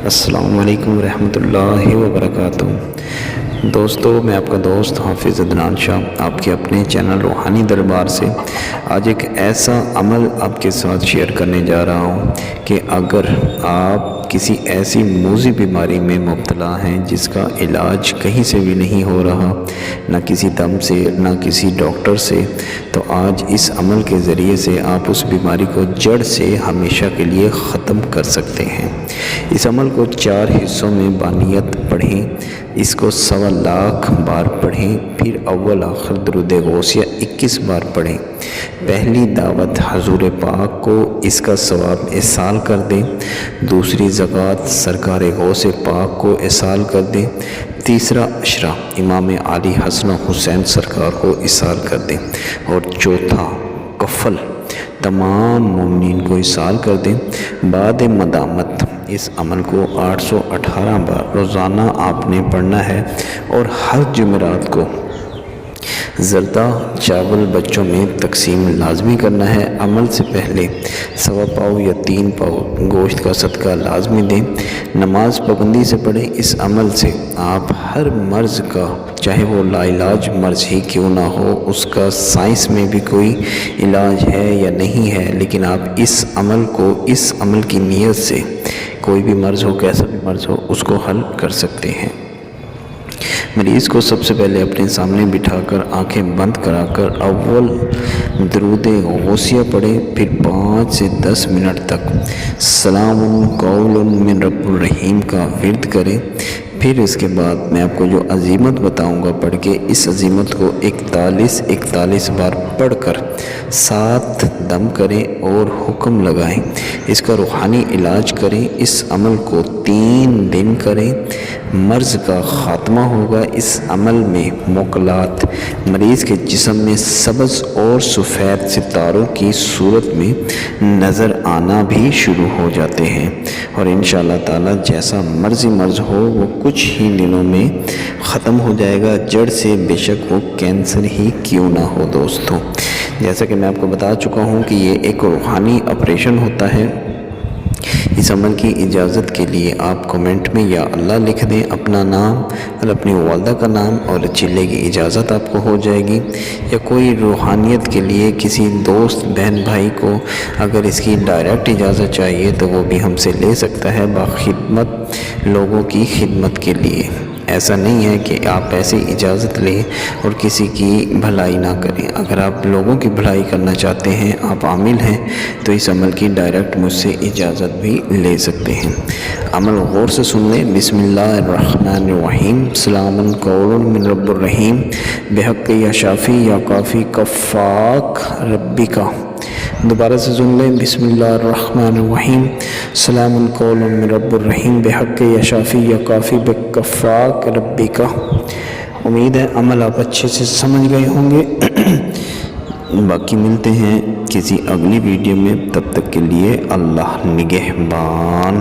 السلام علیکم ورحمۃ اللہ وبرکاتہ۔ دوستو، میں آپ کا دوست حافظ عدنان شاہ آپ کے اپنے چینل روحانی دربار سے آج ایک ایسا عمل آپ کے ساتھ شیئر کرنے جا رہا ہوں کہ اگر آپ کسی ایسی موذی بیماری میں مبتلا ہیں جس کا علاج کہیں سے بھی نہیں ہو رہا، نہ کسی دم سے نہ کسی ڈاکٹر سے، تو آج اس عمل کے ذریعے سے آپ اس بیماری کو جڑ سے ہمیشہ کے لیے ختم کر سکتے ہیں۔ اس عمل کو 4 حصوں میں بانیت پڑھیں، اس کو 1.25 لاکھ بار پڑھیں، پھر اول آخر درود غوثیہ 21 بار پڑھیں۔ پہلی دعوت حضور پاک کو اس کا ثواب ایصال کر دیں، دوسری زکوٰۃ سرکار غوث پاک کو ایصال کر دیں، تیسرا عشرہ امام علی حسن و حسین سرکار کو ایصال کر دیں، اور چوتھا کفل تمام مومنین کو ایصال کر دیں۔ بعد مدامت اس عمل کو 818 بار روزانہ آپ نے پڑھنا ہے، اور ہر جمعرات کو زردہ چاول بچوں میں تقسیم لازمی کرنا ہے۔ عمل سے پہلے 1.25 پاؤ یا 3 پاؤ گوشت کا صدقہ لازمی دیں۔ نماز پابندی سے پڑھیں۔ اس عمل سے آپ ہر مرض کا، چاہے وہ لا علاج مرض ہی کیوں نہ ہو، اس کا سائنس میں بھی کوئی علاج ہے یا نہیں ہے، لیکن آپ اس عمل کو، اس عمل کی نیت سے کوئی بھی مرض ہو، کیسا بھی مرض ہو، اس کو حل کر سکتے ہیں۔ مریض کو سب سے پہلے اپنے سامنے بٹھا کر آنکھیں بند کرا کر اول درود غوثیہ پڑھیں، پھر 5 سے 10 منٹ تک سلام قول من رب الرحیم کا ورد کریں۔ پھر اس کے بعد میں آپ کو جو عزیمت بتاؤں گا پڑھ کے، اس عزیمت کو 41 بار پڑھ کر 7 دم کریں اور حکم لگائیں، اس کا روحانی علاج کریں۔ اس عمل کو 3 دن کریں، مرض کا خاتمہ ہوگا۔ اس عمل میں موکلات مریض کے جسم میں سبز اور سفید ستاروں کی صورت میں نظر آنا بھی شروع ہو جاتے ہیں، اور انشاءاللہ تعالی جیسا مرض ہو وہ کچھ ہی دنوں میں ختم ہو جائے گا، جڑ سے، بے شک وہ کینسر ہی کیوں نہ ہو۔ دوستوں، جیسا کہ میں آپ کو بتا چکا ہوں کہ یہ ایک روحانی آپریشن ہوتا ہے۔ اس عمل کی اجازت کے لیے آپ کمنٹ میں یا اللہ لکھ دیں، اپنا نام اور اپنی والدہ کا نام، اور چلے کی اجازت آپ کو ہو جائے گی۔ یا کوئی روحانیت کے لیے کسی دوست بہن بھائی کو اگر اس کی ڈائریکٹ اجازت چاہیے تو وہ بھی ہم سے لے سکتا ہے، باخدمت لوگوں کی خدمت کے لیے۔ ایسا نہیں ہے کہ آپ ایسے اجازت لیں اور کسی کی بھلائی نہ کریں۔ اگر آپ لوگوں کی بھلائی کرنا چاہتے ہیں، آپ عامل ہیں، تو اس عمل کی ڈائریکٹ مجھ سے اجازت بھی لے سکتے ہیں۔ عمل غور سے سن لیں۔ بسم اللہ الرحمن الرحیم، سلام قول من رب الرحیم، بحق یا شافی یا کافی کفاک ربی کا۔ دوبارہ سے سن لیں۔ بسم اللہ الرحمن الرحیم، سلام قول من رب الرحیم، بحق یا شافی یا کافی بکفاک ربی کا۔ امید ہے عمل آپ اچھے سے سمجھ گئے ہوں گے۔ باقی ملتے ہیں کسی اگلی ویڈیو میں، تب تک کے لیے اللہ نگہبان۔